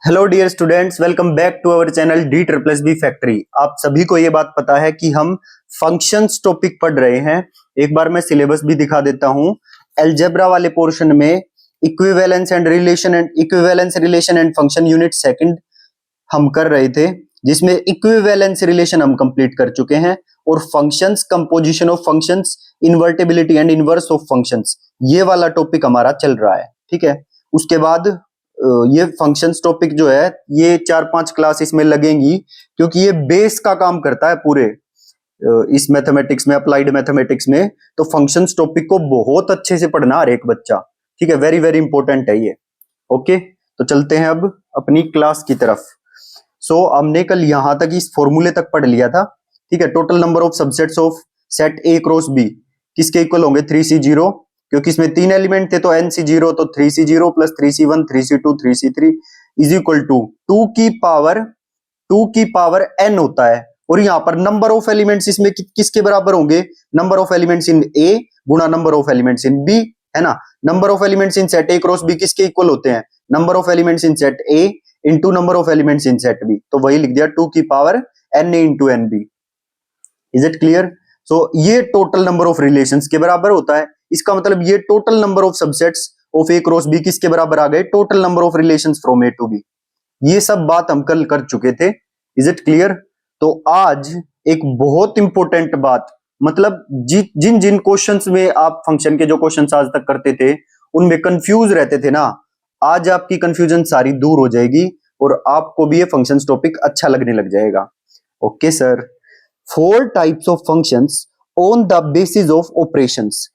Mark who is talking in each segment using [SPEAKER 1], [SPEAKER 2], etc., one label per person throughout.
[SPEAKER 1] Hello dear students, welcome back to our channel D triple S B factory. आप सभी को ये बात पता है कि हम फंक्शंस टॉपिक पढ़ रहे हैं। एक बार मैं सिलेबस भी दिखा देता हूं। अलजेब्रा वाले पोर्शन में equivalence relation and function unit second हम कर रहे थे, जिसमें इक्विवेलेंस रिलेशन हम कंप्लीट कर चुके हैं और functions, composition of functions, invertibility and inverse of functions, ये वाला टॉपिक हमारा चल रहा है। ठीक है, उसके बाद ये फंक्शंस टॉपिक जो है ये 4-5 क्लास इसमें लगेंगी, क्योंकि ये बेस का काम करता है पूरे इस मैथमेटिक्स में, अप्लाइड मैथमेटिक्स में। तो फंक्शंस टॉपिक को बहुत अच्छे से पढ़ना हर एक बच्चा। ठीक है, वेरी वेरी इंपॉर्टेंट है ये। ओके, तो चलते हैं अब अपनी क्लास की तरफ। हमने कल यहां तक इस फॉर्मूले तक पढ़ लिया था। ठीक है, total number of subsets of set A cross B किसके इक्वल होंगे? 3C0, क्योंकि इसमें 3 एलिमेंट थे तो NC0, तो 3C0 plus 3C1 3C2 3C3 is equal to 2 की पावर n होता है। और यहां पर नंबर ऑफ एलिमेंट्स इसमें किसके बराबर होंगे? Number of elements in A गुणा number of elements in B, है ना। Number of elements in set A cross B किसके इक्वल होते हैं? Number of elements in set A into number of elements in set B। तो वही लिख दिया 2 की power NA into NB। Is it clear? ये टोटल नंबर ऑफ रिलेशंस के बराबर होता है। इसका मतलब ये total number of subsets of A cross B किसके बराबर आ गए? Total number of relations from A to B. ये सब बात हम कल कर चुके थे। Is it clear? तो आज एक बहुत इंपॉर्टेंट बात, मतलब जिन जिन क्वेश्चंस में आप फंक्शन के जो क्वेश्चंस आज तक करते थे उनमें कंफ्यूज रहते थे ना, आज आपकी कंफ्यूजन सारी दूर हो जाएगी और आपको भी ये फंक्शंस टॉपिक अच्छा लगने लग जाएगा। Okay sir. 4 types of functions on the basis of operations.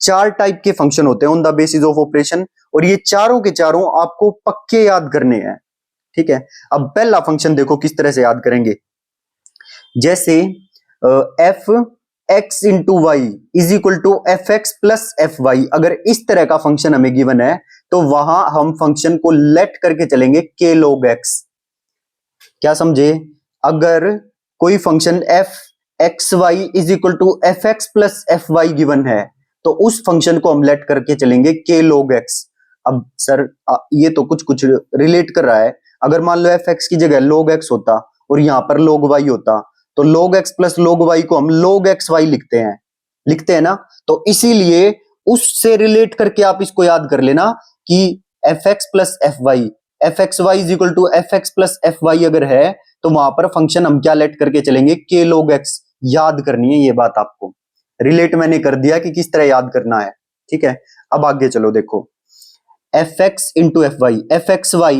[SPEAKER 1] 4 type के फंक्शन होते हैं on the basis of operation, और ये चारों के चारों आपको पक्के याद करने हैं। ठीक है, अब पहला फंक्शन देखो किस तरह से याद करेंगे। जैसे F X into Y is equal to F x plus F Y, अगर इस तरह का फंक्शन हमें गिवन है तो वहां हम फंक्शन को लेट करके चलेंगे के लॉग एक्स। क्या समझे? अगर कोई function F X Y is equal to F x plus F Y given है तो उस फंक्शन को हम लेट करके चलेंगे के लॉग एक्स। अब सर ये तो कुछ कुछ रिलेट कर रहा है। अगर मान लो एफ एक्स की जगह लॉग एक्स होता और यहां पर लॉग वाई होता, तो log x plus log y को हम log xy लिखते हैं ना। तो इसीलिए उससे रिलेट करके आप इसको याद कर लेना कि fx plus fy, fxy is equal to fx plus fy अगर है तो वहां पर फंक्शन हम क्या लेट करके चलेंगे? k log x। याद करनी है ये बात आपको। रिलेट मैंने कर दिया कि किस तरह याद करना है। ठीक है, अब आगे चलो। देखो fx into fy, fxy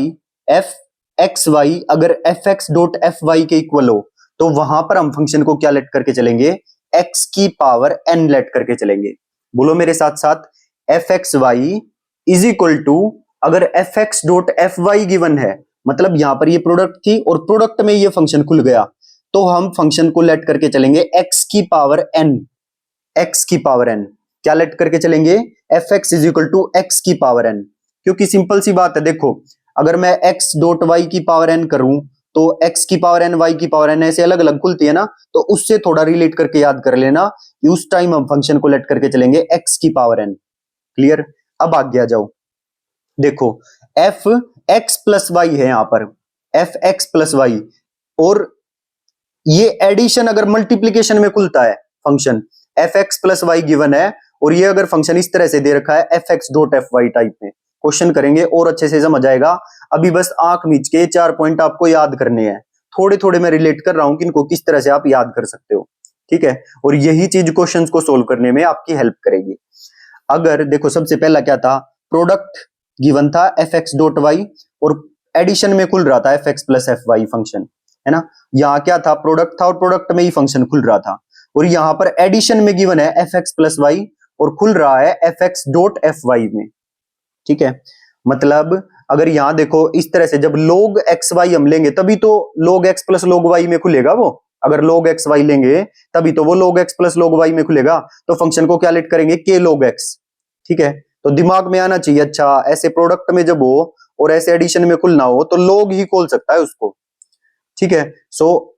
[SPEAKER 1] fxy अगर fx डॉट fy के इक्वल हो तो वहां पर हम फंक्शन को क्या लेट करके चलेंगे? x की पावर n लेट करके चलेंगे। बोलो मेरे साथ साथ, F X Y is equal to, अगर F x dot F Y given है, मतलब यहां पर ये प्रोडक्ट थी और प्रोडक्ट में ये फंक्शन खुल गया, तो हम फंक्शन को लेट करके चलेंगे x की पावर n। x की पावर n क्या लेट करके चलेंगे? F x is equal to X की पावर n। क्योंकि सिंपल सी बात है, देखो अगर मैं x डॉट वाई की पावर n करूं तो x की पावर n y की पावर n ऐसे अलग अलग खुलती है ना, तो उससे थोड़ा रिलेट करके याद कर लेना कि उस टाइम हम फंक्शन को लेट करके चलेंगे x की पावर n। क्लियर? अब आगे आ जाओ। देखो f x प्लस वाई है यहां पर, f x प्लस वाई, और ये एडिशन अगर मल्टीप्लीकेशन में खुलता है function F x plus Y given है, और ये अगर फंक्शन इस तरह से दे रखा है F x dot F Y type में, क्वेश्चन करेंगे और अच्छे से समझ आएगा। अभी बस आंख मीच के 4 पॉइंट आपको याद करने हैं। थोड़े थोड़े मैं रिलेट कर रहा हूं कि इनको किस तरह से आप याद कर सकते हो। ठीक है, और यही चीज क्वेश्चंस को सोल्व करने में आपकी हेल्प करेगी। अगर देखो सबसे पहला क्या था, प्रोडक्ट गिवन था एफ एक्स डॉट वाई और एडिशन में खुल रहा था F x plus F Y function, है ना। यहाँ क्या था, प्रोडक्ट था और प्रोडक्ट में ही फंक्शन खुल रहा था, और यहां पर एडिशन में गिवन है एफ एक्स प्लस वाई और खुल रहा है F x dot F Y में। ठीक है, मतलब अगर यहां देखो इस तरह से जब log एक्स वाई हम लेंगे तभी तो log x plus log y में खुलेगा वो। अगर log एक्स वाई लेंगे तभी तो वो log x plus log y में खुलेगा। तो फंक्शन को क्या लेट करेंगे? k log x। ठीक है, तो दिमाग में आना चाहिए, अच्छा ऐसे प्रोडक्ट में जब हो और ऐसे एडिशन में खुलना हो तो log ही खोल सकता है उसको। ठीक है, so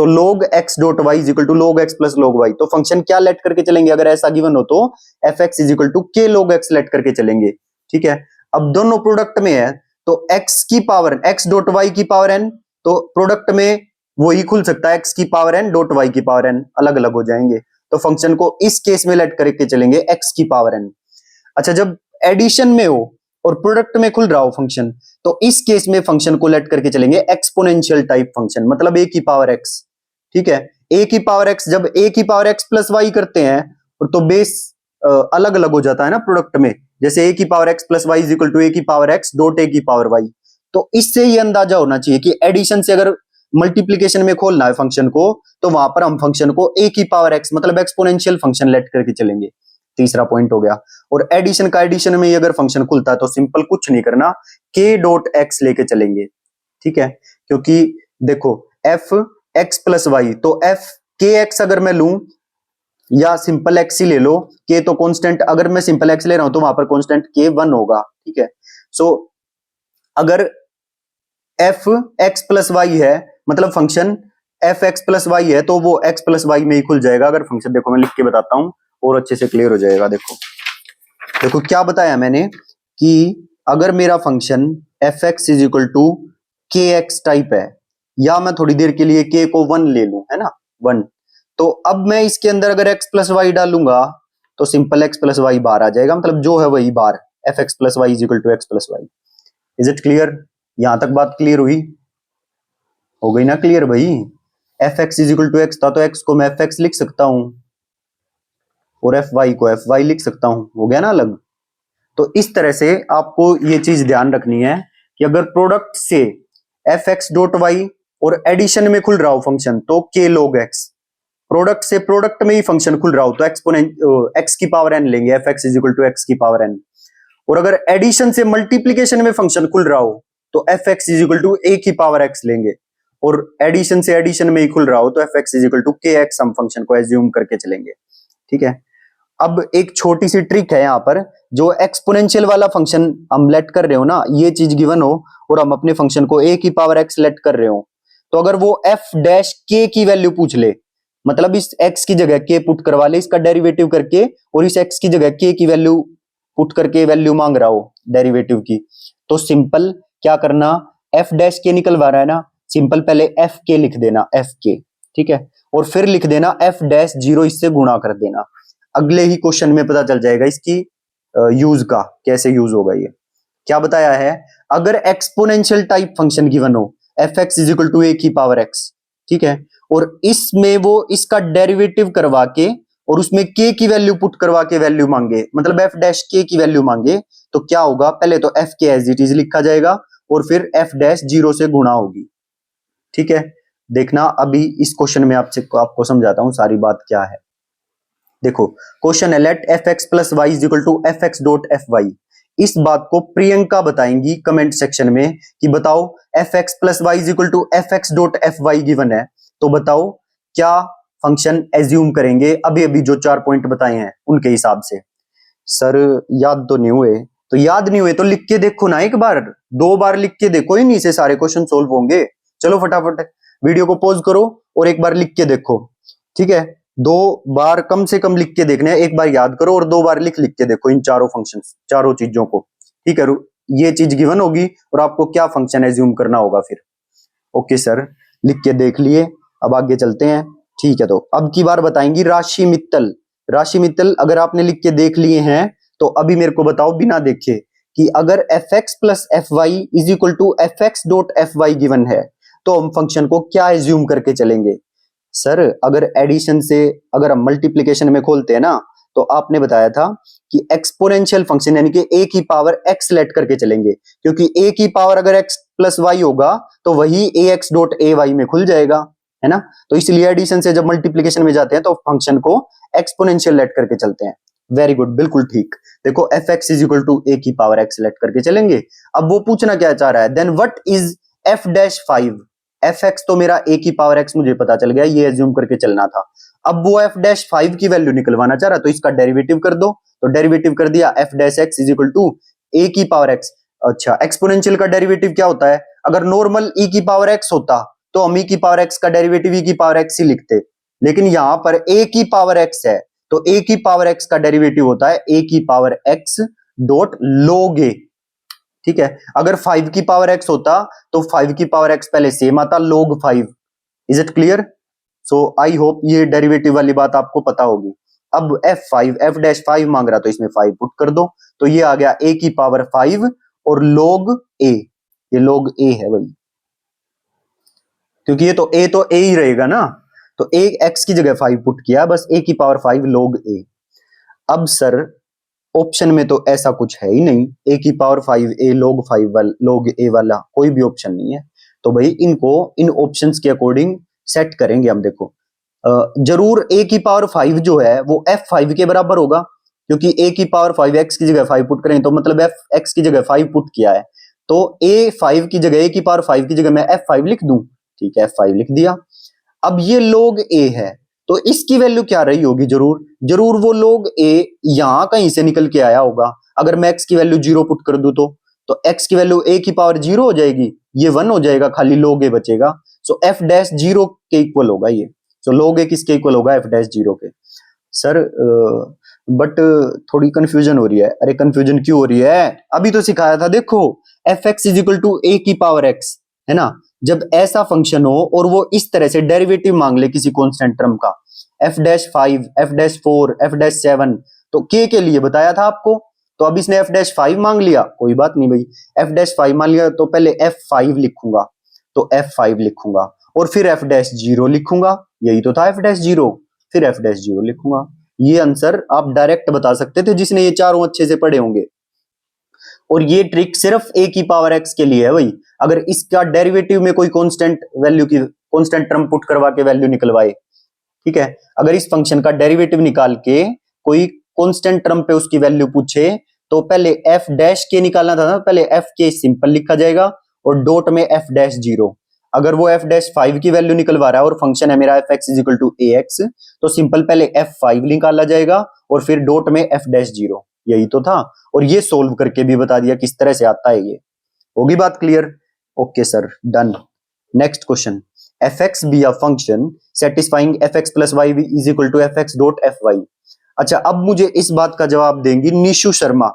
[SPEAKER 1] log x dot Y is equal to log x plus log y। तो फंक्शन क्या लेट करके चलेंगे अगर ऐसा गिवन हो तो? F x is equal to K log x let करके चलेंगे। ठीक है, अब दोनों प्रोडक्ट में है तो x की पावर x डॉट y की पावर n, तो प्रोडक्ट में वही खुल सकता है x की पावर n डॉट y की पावर n, अलग अलग हो जाएंगे। तो फंक्शन को इस केस में लेट करके चलेंगे x की पावर n। अच्छा, जब एडिशन में हो और प्रोडक्ट में खुल रहा हो फंक्शन, तो इस केस में फंक्शन को लेट करके चलेंगे एक्सपोनेंशियल टाइप फंक्शन, मतलब a की पावर x। ठीक है, a की पावर x, जब a की पावर x प्लस y करते हैं तो बेस अलग अलग हो जाता है ना प्रोडक्ट में, जैसे a की power x plus Y is equal to a की पावर x डॉट a की पावर y। तो इससे ये अंदाजा होना चाहिए कि एडिशन से अगर मल्टीप्लीकेशन में खोलना है फंक्शन को, तो वहां पर हम फंक्शन को a की पावर x मतलब एक्सपोनेंशियल फंक्शन लेट करके चलेंगे। तीसरा पॉइंट हो गया। और एडिशन का एडिशन में अगर फंक्शन खुलता है तो सिंपल कुछ नहीं करना, k डॉट x लेके चलेंगे। ठीक है, क्योंकि देखो f x प्लस वाई, तो f k x अगर मैं लूं या सिंपल x ही ले लो, k तो कांस्टेंट, अगर मैं सिंपल x ले रहा हूं तो वहां पर कांस्टेंट k 1 होगा। ठीक है, सो अगर f x प्लस वाई है, मतलब function f x plus Y है, तो वो x प्लस वाई में ही खुल जाएगा अगर फंक्शन, देखो मैं लिख के बताता हूं और अच्छे से क्लियर हो जाएगा। देखो देखो क्या बताया मैंने कि अगर मेरा function F x is equal to K X type है, या मैं थोड़ी देर के लिए के को 1 ले लूं, है ना 1, तो अब मैं इसके अंदर अगर x प्लस वाई डालूंगा तो सिंपल x प्लस वाई बाहर आ जाएगा, मतलब जो है वही बाहर, F x plus Y is equal to X plus Y. Is it clear? यहां तक बात क्लियर हुई? हो गई ना क्लियर भाई? F x is equal to X था तो x को मैं एफ एक्स लिख सकता हूं और एफ वाई को एफ वाई लिख सकता हूं, हो गया ना अलग। तो इस तरह से आपको ये चीज ध्यान रखनी है कि अगर प्रोडक्ट से एफ एक्स डॉट वाई और एडिशन में खुल रहा हो फंक्शन तो के लॉग एक्स, प्रोडक्ट से प्रोडक्ट में ही फंक्शन खुल रहा हो तो एक्सपोनेंट एक्स की पावर एन लेंगे, F x is equal to X की पावर एन। और अगर एडिशन से मल्टीप्लीकेशन में फंक्शन खुल रहा हो तो F x is equal to ए की पावर एक्स लेंगे, और एडिशन से एडिशन में ही खुल रहा हो तो F x is equal to K X हम फंक्शन को एज्यूम करके चलेंगे। ठीक है, अब एक छोटी सी ट्रिक है यहाँ पर, जो एक्सपोनेंशियल वाला फंक्शन हम लेट कर रहे हो ना, ये चीज गिवन हो और हम अपने फंक्शन को a की पावर x लेट कर रहे हो, तो अगर वो f डैश k की वैल्यू पूछ ले, मतलब इस x की जगह k पुट करवा ले इसका डेरिवेटिव करके, और इस x की जगह k की वैल्यू पुट करके वैल्यू मांग रहा हो डेरिवेटिव की, तो सिंपल क्या करना, f डैश k निकलवा रहा है ना, सिंपल पहले f k लिख देना, f k। ठीक है, और फिर लिख देना f डैश 0, इससे गुणा कर देना। अगले ही क्वेश्चन में पता चल जाएगा इसकी यूज का, कैसे यूज होगा ये। क्या बताया है, अगर एक्सपोनेंशियल टाइप फंक्शन गिवन हो f x is equal to ए की पावर एक्स, ठीक है, और इसमें वो इसका डेरिवेटिव करवा के और उसमें के की वैल्यू पुट करवा के वैल्यू मांगे, मतलब एफ डैश के की वैल्यू मांगे, तो क्या होगा, पहले तो एफ के एज इट इज लिखा जाएगा और फिर एफ डैश 0 से गुणा होगी। ठीक है, देखना अभी इस क्वेश्चन में आपको समझाता हूं सारी बात क्या है। देखो क्वेश्चन है, let F x plus Y is equal to F x dot F Y. इस बात को प्रियंका बताएंगी कमेंट सेक्शन में कि बताओ F x plus Y is equal to F x dot F Y given है, तो बताओ क्या फंक्शन एज्यूम करेंगे, अभी अभी जो 4 पॉइंट बताए हैं उनके हिसाब से। सर याद तो नहीं हुए, तो याद नहीं हुए तो लिख के देखो ना, एक बार 2 बार लिख के देखो, इन्हीं से सारे क्वेश्चन सोल्व होंगे। चलो फटाफट वीडियो को पॉज करो और एक बार लिख के देखो। ठीक है, 2 बार कम से कम लिख के देखना है, एक बार याद करो और 2 बार लिख के देखो इन चारों फंक्शंस, चारों चीजों को। ठीक है, ये चीज गिवन होगी और आपको क्या फंक्शन एज्यूम करना होगा फिर। ओके सर, लिख के देख लिए, अब आगे चलते हैं। ठीक है, तो अब की बार बताएंगी राशि मित्तल। राशि मित्तल अगर आपने लिख के देख लिए हैं तो अभी मेरे को बताओ बिना देखे कि अगर F x plus F Y is equal to F x dot F Y given है तो हम फंक्शन को क्या एज्यूम करके चलेंगे। सर अगर एडिशन से अगर हम मल्टीप्लीकेशन में खोलते हैं ना, तो आपने बताया था कि एक्सपोनेंशियल फंक्शन यानी कि a की पावर x लेट करके चलेंगे, क्योंकि a की पावर अगर x प्लस वाई होगा तो वही ax डॉट ए वाई में खुल जाएगा, है ना। तो इसलिए एडिशन से जब मल्टीप्लीकेशन में जाते हैं तो फंक्शन को एक्सपोनेंशियल लेट करके चलते हैं। वेरी गुड, बिल्कुल ठीक। देखो f x is equal to ए की पावर एक्स लेट करके चलेंगे। अब वो पूछना क्या चाह रहा है, then what is F dash 5। F X तो मेरा ए की पावर एक्स मुझे पता चल गया, ये एज्यूम करके चलना था। अब वो एफ डैश 5 की वैल्यू निकलवाना चाह रहा, तो इसका डेरिवेटिव कर दो, तो डेरिवेटिव कर दिया f dash x is equal to ए की पावर एक्स। अच्छा, एक्सपोनेंशियल का डेरिवेटिव क्या होता है, अगर नॉर्मल ई की पावर एक्स होता तो हम ई की पावर एक्स का डेरिवेटिव ई की पावर एक्स ही लिखते, लेकिन यहां पर ए की पावर एक्स है तो ए की पावर एक्स का डेरिवेटिव होता है ए की पावर एक्स डॉट लॉग ए। ठीक है, अगर 5 की पावर x होता तो 5 की पावर x पहले सेम आता log 5। Is it clear? So I hope ये डेरिवेटिव वाली बात आपको पता होगी। अब f मांग रहा तो इसमें 5 पुट कर दो, तो ये आ गया a की पावर 5 और log a, ये log a है भाई, क्योंकि ये तो a ही रहेगा ना, तो a x की जगह 5 पुट किया, बस a की पावर 5 log a। अब सर ऑप्शन में तो ऐसा कुछ है ही नहीं, a की power 5 a log 5 log a वाला कोई भी ऑप्शन नहीं है, तो भाई इनको इन ऑप्शंस के अकॉर्डिंग सेट करेंगे हम। देखो जरूर a की पावर 5 जो है वो f5 के बराबर होगा, क्योंकि a की पावर 5 x की जगह 5 पुट करें तो मतलब f x की जगह 5 पुट किया है, तो a की जगह मैं f5 लिख दूं, ठीक है f5 लिख दिया। अब ये log a है, तो इसकी वैल्यू क्या रही होगी, जरूर वो log a यहां कहीं से निकल के आया होगा। अगर मैं x की वैल्यू 0 पुट कर दूं तो x की वैल्यू a की पावर 0 हो जाएगी, ये 1 हो जाएगा, खाली log a बचेगा। सो f डैश 0 के इक्वल होगा ये। सो log a किसके इक्वल होगा, f डैश 0 के। सर बट थोड़ी कंफ्यूजन हो रही है। अरे कंफ्यूजन क्यों हो रही है, अभी तो सिखाया था। देखो fx is equal to a की पावर x है ना, जब ऐसा फंक्शन हो और वो इस तरह से डेरिवेटिव मांग ले किसी कांस्टेंट टर्म का, f dash 5, f dash 4, f dash 7, तो k के लिए बताया था आपको, तो अब इसने f डैश 5 मांग लिया, कोई बात नहीं भाई, f डैश 5 मान लिया तो पहले f5 लिखूंगा, तो f5 लिखूंगा और फिर f डैश 0 लिखूंगा, यही तो था f डैश 0, फिर f डैश 0 लिखूंगा। ये आंसर आप डायरेक्ट बता सकते थे जिसने ये चारों अच्छे से पढ़े होंगे। और ये ट्रिक सिर्फ a की पावर x के लिए है भाई, अगर इसका डेरिवेटिव में कोई कांस्टेंट वैल्यू की कांस्टेंट टर्म पुट करवा के वैल्यू निकलवाए, ठीक है, अगर इस फंक्शन का डेरिवेटिव निकाल के कोई कांस्टेंट टर्म पे उसकी वैल्यू पूछे तो पहले f डैश के निकालना था ना, पहले f के सिंपल लिखा जाएगा और डॉट में f डैश 0। अगर वो f डैश 5 की वैल्यू निकलवा रहा है और फंक्शन है मेरा fx is equal to ax, तो सिंपल पहले f5 निकाला जाएगा और फिर डॉट में f डैश 0, यही तो था। और ये सोल्व करके भी बता दिया किस तरह से आता है ये। होगी बात clear? Okay sir, done. Next question, fx be a function satisfying fx plus y is equal to fx dot fy। अच्छा, अब मुझे इस बात का जवाब देंगी निशु शर्मा।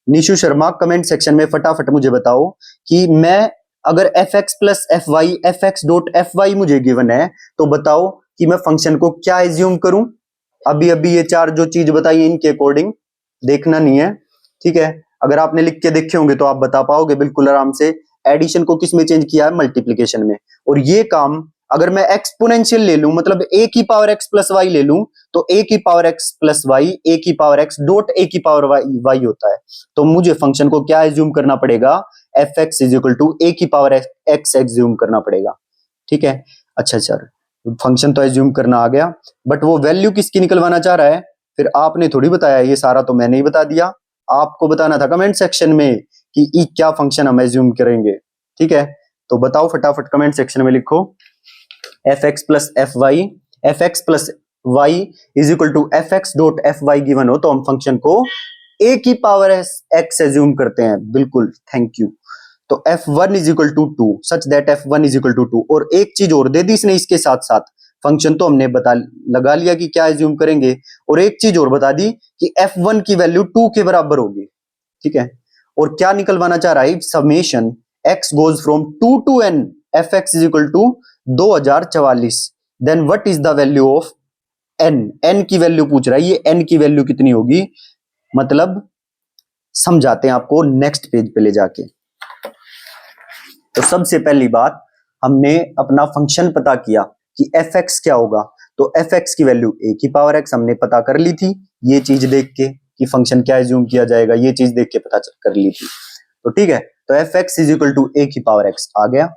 [SPEAKER 1] निशु शर्मा कमेंट सेक्शन में फटाफट मुझे बताओ कि मैं अगर fx plus fy fx dot fy मुझे गिवन है, तो बताओ कि मैं फंक्शन को क्या एज्यूम करूं। अभी अभी ये चार जो चीज बताई इनके अकॉर्डिंग देखना नहीं है, ठीक है, अगर आपने लिख के देखे होंगे तो आप बता पाओगे बिल्कुल आराम से। एडिशन को किस में चेंज किया है, मल्टीप्लीकेशन में। और ये काम अगर मैं एक्सपोनेंशियल ले लूं, मतलब a की पावर x प्लस वाई ले लूं, तो a की power x plus Y a की पावर x डॉट a की पावर y होता है। तो मुझे फंक्शन को क्या एज्यूम करना पड़ेगा, fx is equal to a की पावर x एज्यूम करना पड़ेगा, ठीक है। अच्छा सर, फंक्शन तो एज्यूम करना आ गया, बट वो वैल्यू किसकी निकलवाना चाह रहा है, फिर आपने थोड़ी बताया, ये सारा तो मैंने ही बता दिया। आपको बताना था कमेंट सेक्शन में कि ई क्या फंक्शन हम एज्यूम करेंगे, ठीक है। तो बताओ फटाफट कमेंट सेक्शन में लिखो fx plus Y is equal to fx dot fy given हो तो हम फंक्शन को a की पावर x एज्यूम करते हैं, बिल्कुल, थैंक यू। तो f1 is equal to 2 such that f1 is equal to 2। और एक चीज और दे दी इसने इसके साथ साथ, फंक्शन तो हमने बता लगा लिया कि क्या एज्यूम करेंगे, और एक चीज और बता दी कि f1 की वैल्यू 2 के बराबर होगी, ठीक है। और क्या निकलवाना चाह रहा है, summation x goes from 2 to n fx is equal to 2044, then what is the value of n की वैल्यू पूछ रहा है, ये n की वैल्यू कितनी होगी, मतलब समझाते हैं आपको नेक्स्ट पेज पे ले जाके। तो सबसे पहली बात, हमने अपना फंक्शन पता किया कि fx क्या होगा, तो fx की वैल्यू a की पावर x हमने पता कर ली थी, ये चीज देख के कि फंक्शन क्या एज्यूम किया जाएगा, ये चीज देख के पता कर ली थी, तो ठीक है। तो fx is equal to a की पावर x आ गया,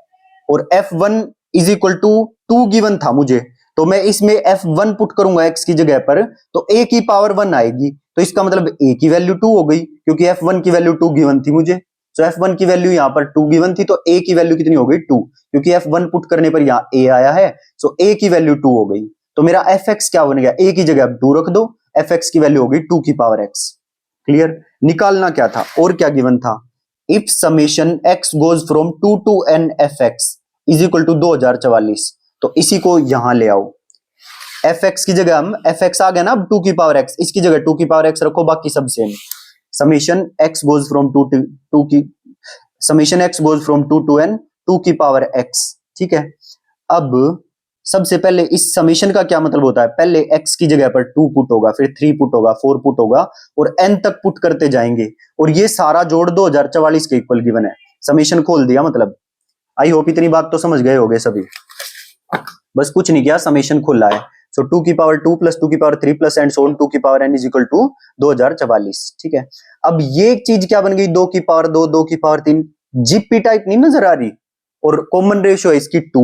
[SPEAKER 1] और f1 is equal to 2 given था मुझे, तो मैं इसमें f1 पुट करूंगा x की जगह पर, तो a की पावर 1 आएगी, तो इसका मतलब a की वैल्यू 2 हो गई, क्योंकि f1 की वैल्यू 2 गिवन थी मुझे। तो f1 की वैल्यू यहाँ पर 2 गिवन थी, तो a की वैल्यू कितनी हो गई 2, क्योंकि f1 पुट करने पर यहाँ a आया है, सो a की वैल्यू 2 हो गई। तो मेरा fx क्या बन गया, a की जगह 2 रख दो, fx की वैल्यू हो गई 2 की पावर x। क्लियर? निकालना क्या था और क्या गिवन था, if summation x goes from 2 to n fx is equal to 2044, तो इसी को यहां ले आओ। fx की जगह हम fx आ गया ना, अब 2 की पावर x, इसकी जगह 2 की पावर x रखो, बाकी सब same. Summation x goes from 2 की summation x goes from 2 to n 2 की पावर x, ठीक है। अब सबसे पहले इस समेशन का क्या मतलब होता है, पहले x की जगह पर 2 पुट होगा, फिर 3 पुट होगा, 4 पुट होगा और n तक पुट करते जाएंगे और ये सारा जोड़ 2044 के इक्वल गिवन है। समेशन खोल दिया मतलब। आई होप इतनी बात तो समझ गए होंगे सभी। बस कुछ नहीं किया, समेशन खोला है। सो 2 की पावर 2 प्लस 2 की power 3 plus and so on 2 की power n is equal to 2044, ठीक है। अब ये चीज क्या बन गई, 2 की पावर 2, 2 की पावर 3, जीपी टाइप नहीं नजर आ रही और कॉमन रेशियो है इसकी 2।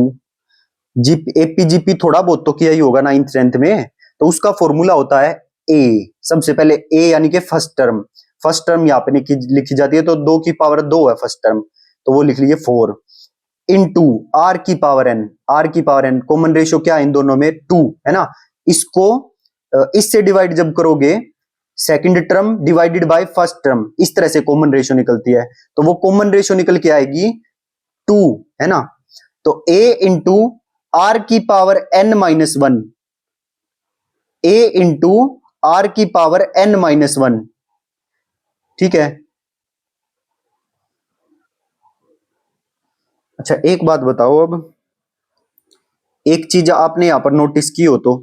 [SPEAKER 1] जीपी एपीजीपी थोड़ा बहुत तो किया ही होगा 9th 10th में, तो उसका फॉर्मूला होता है ए। सबसे पहले ए यानी कि फर्स्ट टर्म यहाँ पे लिखी जाती है, तो 2 की पावर 2 है फर्स्ट टर्म, तो वो लिख लीजिए 4 इंटू आर की पावर एन, कॉमन रेशियो क्या है इन दोनों में 2 है ना। इसको इससे डिवाइड जब करोगे second term divided by first term, इस तरह से कॉमन रेशियो निकलती है, तो वो कॉमन रेशियो निकल के आएगी 2 है ना। तो a इंटू आर की power n-1, a into r की पावर n-1, ठीक है। अच्छा एक बात बताओ, अब एक चीज आपने यहां पर नोटिस की हो तो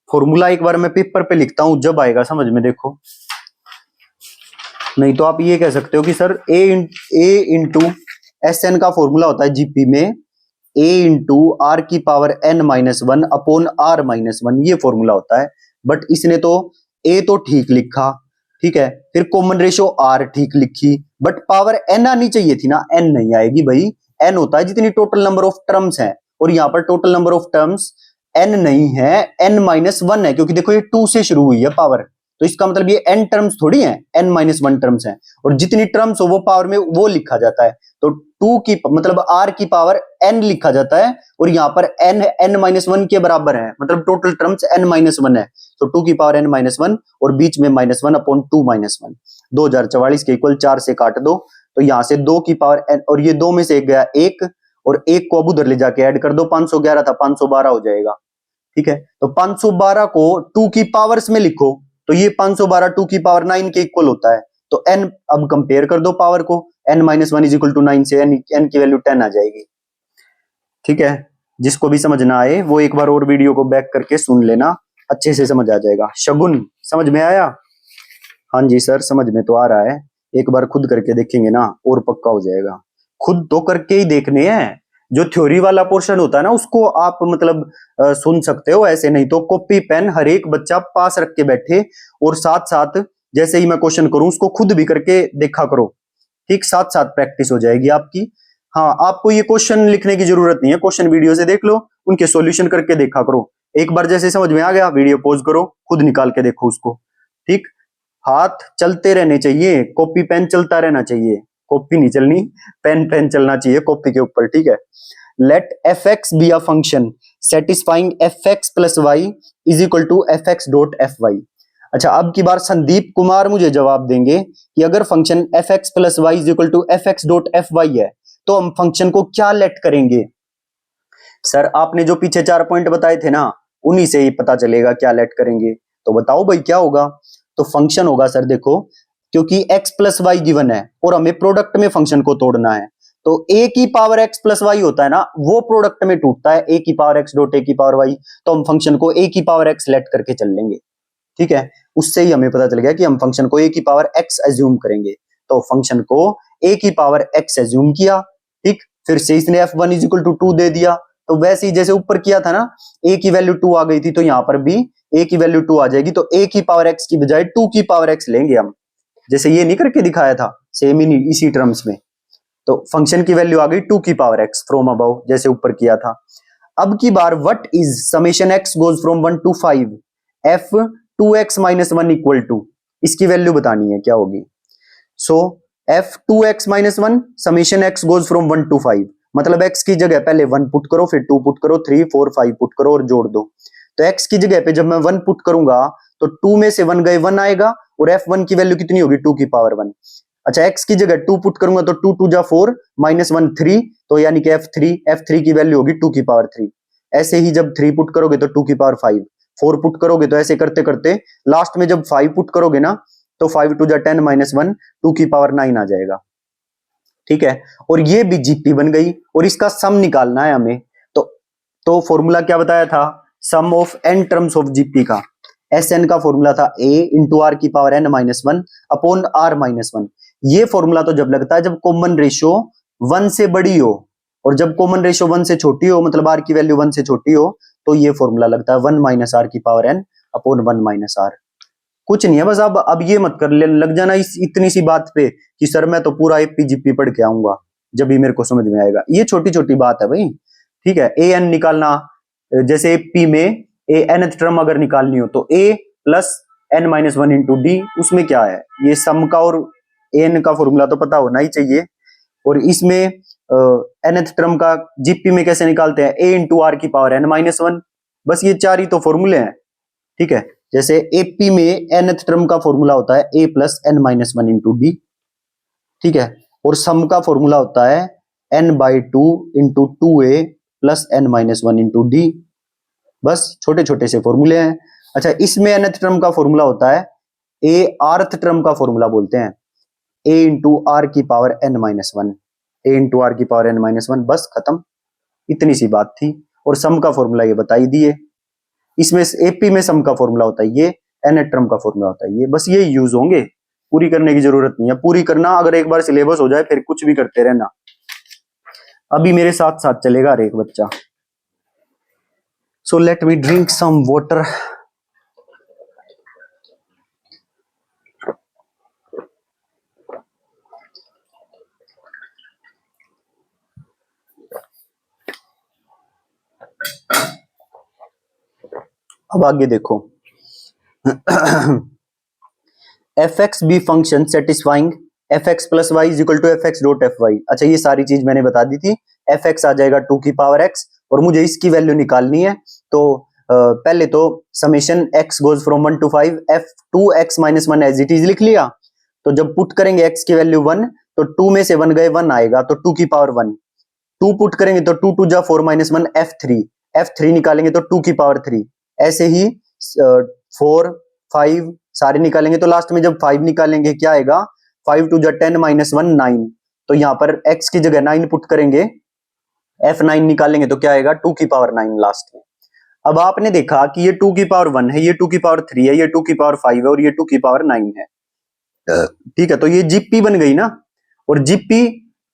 [SPEAKER 1] फॉर्मूला एक बार मैं पेपर पे लिखता हूं, जब आएगा समझ में देखो। नहीं तो आप ये कह सकते हो कि सर ए इंटू एस एन का फॉर्मूला होता है जीपी में ए इंटू आर की पावर n-1 अपॉन r-1, ये फॉर्मूला होता है। बट इसने तो ए तो ठीक लिखा, ठीक है, फिर कॉमन रेशियो आर ठीक लिखी, बट पावर n आनी चाहिए थी ना, n नहीं आएगी भाई। n होता है जितनी टोटल नंबर ऑफ टर्म्स है, और यहां पर total number of terms n नहीं है, n-1 है, क्योंकि देखो ये 2 से शुरू हुई है पावर, तो इसका मतलब ये n टर्म्स थोड़ी है, n-1 टर्म्स है, और जितनी टर्म्स हो वो पावर में वो लिखा जाता है। तो 2 की मतलब r की पावर n लिखा जाता है, और यहां पर n-1 के बराबर है, मतलब टोटल टर्म्स n-1 है, तो 2 की पावर n-1 और बीच में -1 अपॉन 2-1, 2044 के इक्वल 4 से काट दो, तो यहां से 2 की पावर n, और ये 2 में से एक गया 1, और 1 को अब उधर ले जाके ऐड कर दो, 511 था 512 हो जाएगा, ठीक है। तो 512 को 2 की पावर्स में लिखो, तो ये 512 2 की पावर 9 के इक्वल होता है, तो n अब कंपेयर कर दो पावर को, n-1 इज इक्वल टू 9 से n की वैल्यू 10 आ जाएगी, ठीक है। जिसको भी समझ ना आए वो एक बार और वीडियो को बैक करके सुन लेना, अच्छे से समझ आ जाएगा। शगुन समझ में आया? हाँ जी सर समझ में तो आ रहा है, एक बार खुद करके देखेंगे ना और पक्का हो जाएगा। खुद तो करके ही देखने हैं, जो थ्योरी वाला पोर्शन होता है ना उसको आप मतलब सुन सकते हो, ऐसे नहीं तो कॉपी पेन हर एक बच्चा पास रख के बैठे, और साथ साथ जैसे ही मैं क्वेश्चन करूं उसको खुद भी करके देखा करो, ठीक, साथ साथ प्रैक्टिस हो जाएगी आपकी। हाँ आपको ये क्वेश्चन लिखने की जरूरत नहीं है, क्वेश्चन वीडियो से देख लो, उनके सॉल्यूशन करके देखा करो। एक बार जैसे समझ में आ गया वीडियो पॉज करो, खुद निकाल के देखो उसको, ठीक। हाथ चलते रहने चाहिए, कॉपी पेन चलता रहना चाहिए, कॉपी नहीं चलनी, पेन चलना चाहिए कॉपी के ऊपर, ठीक है। Let F x be a function satisfying f x plus Y is equal to F x dot F y. अच्छा अब की बार संदीप कुमार मुझे जवाब देंगे कि अगर function F x plus Y is equal to F x dot F y है तो हम फंक्शन को क्या लेट करेंगे। सर आपने जो पीछे 4 पॉइंट बताए थे ना, उन्हीं से ही पता चलेगा क्या लेट करेंगे, तो बताओ भाई क्या होगा। तो फंक्शन होगा सर देखो, क्योंकि x प्लस वाई गिवन है और हमें प्रोडक्ट में फंक्शन को तोड़ना है, तो a की पावर x प्लस वाई होता है ना, वो प्रोडक्ट में टूटता है a की पावर x डॉट a की पावर y, तो हम फंक्शन को a की पावर x लेट करके चल लेंगे, ठीक है। उससे ही हमें पता चल गया कि हम फंक्शन को a की पावर x एज्यूम करेंगे, तो फंक्शन को a की पावर x एज्यूम किया, ठीक, फिर से इसने f1 इज इक्वल टू 2 दे दिया, तो वैसे ही जैसे ऊपर किया था ना, a की वैल्यू 2 आ गई थी, तो यहां पर भी a की वैल्यू 2 आ जाएगी, तो a की पावर x की बजाय 2 की पावर x लेंगे हम, जैसे ये नहीं करके दिखाया था सेम ही इसी टर्म्स में। तो फंक्शन की वैल्यू आ गई 2 की पावर x फ्रॉम अबव, जैसे ऊपर किया था। अब की बार what is summation x goes from 1 to 5 f 2x minus 1 equal to, इसकी वैल्यू बतानी है क्या होगी। So f 2x minus 1 summation x goes from 1 to 5, मतलब x की जगह पहले 1 पुट करो, फिर 2 पुट करो, 3 4 5 पुट करो और जोड़ दो। तो x की जगह पे जब मैं 1 पुट करूंगा तो 2 में से 1 गए 1 आएगा, और f1 की वैल्यू कितनी होगी 2 की पावर 1। अच्छा x की जगह 2 पुट करूंगा तो 2 2 जा 4 माइनस 1 3, तो यानी कि f3 की वैल्यू होगी 2 की पावर 3। ऐसे ही जब 3 पुट करोगे तो 2 की पावर 5, 4 पुट करोगे तो ऐसे करते करते लास्ट में जब 5 पुट करोगे ना तो 5 2 जा 10 माइनस 1 2 की पावर 9 आ जाएगा। ठीक है, और ये भी जीपी बन गई और इसका सम निकालना है हमें। तो फॉर्मूला क्या बताया था, sum of n terms of GP का, एस एन का फॉर्मूला था ए इंटू आर की power n minus one upon r minus one. ये फॉर्मूला तो जब लगता है जब कॉमन रेशियो 1 से बड़ी हो, और जब कॉमन रेशियो 1 से छोटी हो, मतलब आर की वैल्यू 1 से छोटी हो, तो ये फॉर्मूला लगता है 1 माइनस आर की power n upon 1 minus r. कुछ नहीं है, बस अब ये मत कर लग जाना इस इतनी सी बात पे कि सर मैं तो पूरा एपीजीपी पढ़ के आऊंगा, जब भी मेरे को समझ में आएगा। ये छोटी छोटी बात है भाई, ठीक है। ए एन निकालना, जैसे एपी में ए एन टर्म अगर निकालनी हो तो a plus n minus one into d, उसमें क्या है, ये सम का और एन का फॉर्मूला तो पता होना ही चाहिए। और इसमें एनथ टर्म का जीपी में कैसे निकालते हैं, ए इंटू आर की पावर एन माइनस वन। बस ये चार ही तो फॉर्मूले हैं, ठीक है। जैसे एपी में एनथ टर्म का फॉर्मूला होता है a plus n minus one into d, ठीक है। और सम का फॉर्मूला होता है n by two into two a plus n minus one into d. बस छोटे छोटे से फॉर्मूले हैं। अच्छा, इसमें एनथ टर्म का फॉर्मूला होता है ए आर्थ टर्म का फॉर्मूला बोलते हैं ए इंटू आर की power n minus one, a into r की पावर एन माइनस वन। बस खत्म, इतनी सी बात थी। और सम का फॉर्मूला ये बता ही दिए। इसमें एपी में सम का फॉर्मूला होता है ये, एनथ टर्म का फॉर्मूला होता है ये। बस ये यूज होंगे, पूरी करने की जरूरत नहीं है। पूरी करना अगर एक बार सिलेबस हो जाए फिर कुछ भी करते रहना। अभी मेरे साथ साथ चलेगा हर एक बच्चा। So let me drink some water. अब आगे देखो, f x be function satisfying f x plus Y is equal to F x dot F y. अच्छा, ये सारी चीज मैंने बता दी थी। एफ एक्स आ जाएगा 2 की पावर एक्स और मुझे इसकी वैल्यू निकालनी है। तो पहले तो summation x goes from 1 to 5 f 2x minus one as it is लिख लिया। तो जब पुट करेंगे एक्स की वैल्यू 1 तो 2 में से 1 गए 1 आएगा, तो 2 की पावर 1। 2 पुट करेंगे तो 2 2 जा 4 माइनस 1 f3 निकालेंगे तो 2 की पावर 3। ऐसे ही 4 5 सारे निकालेंगे तो लास्ट में जब 5 निकालेंगे क्या आएगा, 5 2 जा 10 माइनस 1 9। तो यहाँ पर x की जगह 9 पुट करेंगे, f9 निकालेंगे तो क्या आएगा 2 की पावर 9 लास्ट में। अब आपने देखा कि ये 2 की पावर 1 है, ये 2 की पावर 3 है, ये 2 की पावर 5 है और ये 2 की पावर 9 है, ठीक है। तो ये जीपी बन गई ना। और जीपी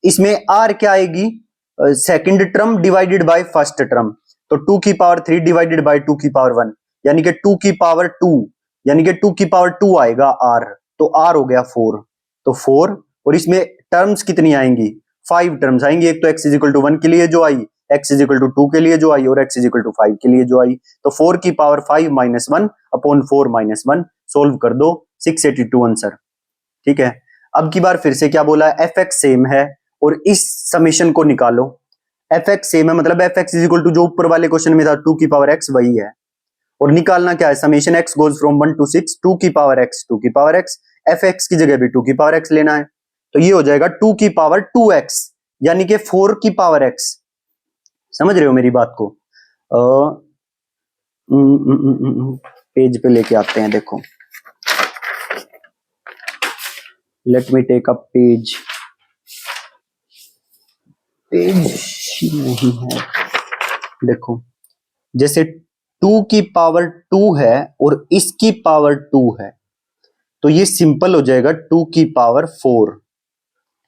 [SPEAKER 1] इसमें आर क्या आएगी, second term divided by first term. तो 2 की पावर 3 डिवाइडेड बाय 2 की पावर 1, यानी कि 2 की पावर 2, यानी कि 2 की पावर 2 आएगा आर। तो आर हो गया 4, तो 4। और इसमें टर्म्स कितनी आएंगी, 5 टर्म्स आएंगी। एक तो x इज इक्वल टू 1 के लिए जो आई, x इज इक्वल टू 2 के लिए जो आई और x इज इक्वल टू 5 के लिए जो आई। तो 4 की power 5 minus 1 upon 4 minus 1, solve कर दो, 682 आंसर, ठीक है। अब की बार फिर से क्या बोला है, एफ एक्स सेम है और इस समेशन को निकालो। एफ एक्स सेम है मतलब f x is equal to जो ऊपर वाले क्वेश्चन में था 2 की पावर x वही है। और निकालना क्या है, summation x goes from 1 to 6 2 की पावर x 2 की पावर x, एफ एक्स की जगह भी 2 की पावर x लेना है। तो ये हो जाएगा 2 की पावर 2x, यानी कि 4 की पावर x। समझ रहे हो मेरी बात को? पेज पे लेके आते हैं, देखो let me take a page नहीं है। देखो, जैसे 2 की पावर 2 है और इसकी पावर 2 है, तो ये सिंपल हो जाएगा 2 की पावर 4,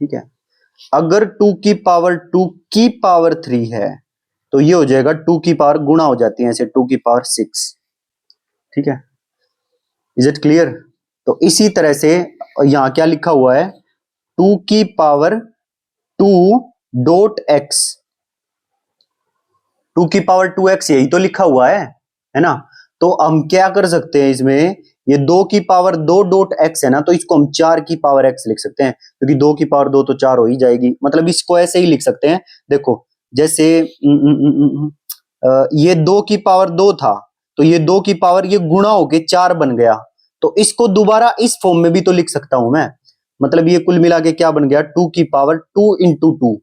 [SPEAKER 1] ठीक है। अगर 2 की पावर 2 की पावर 3 है तो ये हो जाएगा 2 की पावर गुणा हो जाती है ऐसे 2 की पावर 6, ठीक है। Is it clear? तो इसी तरह से यहां क्या लिखा हुआ है, 2 की पावर 2 डॉट एक्स, 2 की पावर 2x यही तो लिखा हुआ है ना। तो हम क्या कर सकते हैं इसमें, ये 2 की पावर 2 डॉट एक्स है ना, तो इसको हम 4 की पावर x लिख सकते हैं, क्योंकि 2 की पावर 2 तो 4 हो ही जाएगी। मतलब इसको ऐसे ही लिख सकते हैं, देखो जैसे ये 2 की पावर 2 था, तो ये 2 की पावर ये गुणा होके 4 बन गया, तो इसको दोबारा इस फॉर्म में भी तो लिख सकता हूं मैं। मतलब ये कुल मिला के क्या बन गया, 2 की पावर 2 इंटू 2,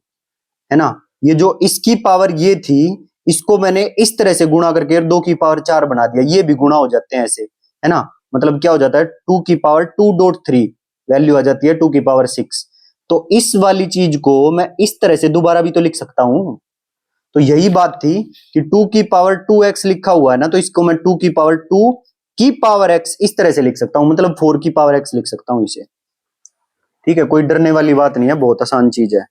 [SPEAKER 1] है ना। ये जो इसकी पावर ये थी, इसको मैंने इस तरह से गुणा करके 2 की पावर 4 बना दिया, ये भी गुणा हो जाते हैं ऐसे, है ना। मतलब क्या हो जाता है, 2 की पावर 2 डॉट 3 वैल्यू आ जाती है 2 की पावर 6। तो इस वाली चीज को मैं इस तरह से दोबारा भी तो लिख सकता हूं। तो यही बात थी कि 2 की पावर 2x लिखा हुआ है ना, तो इसको मैं 2 की पावर 2 की पावर x इस तरह से लिख सकता हूं, मतलब 4 की पावर x लिख सकता हूं इसे। ठीक है, कोई डरने वाली बात नहीं है, बहुत आसान चीज है।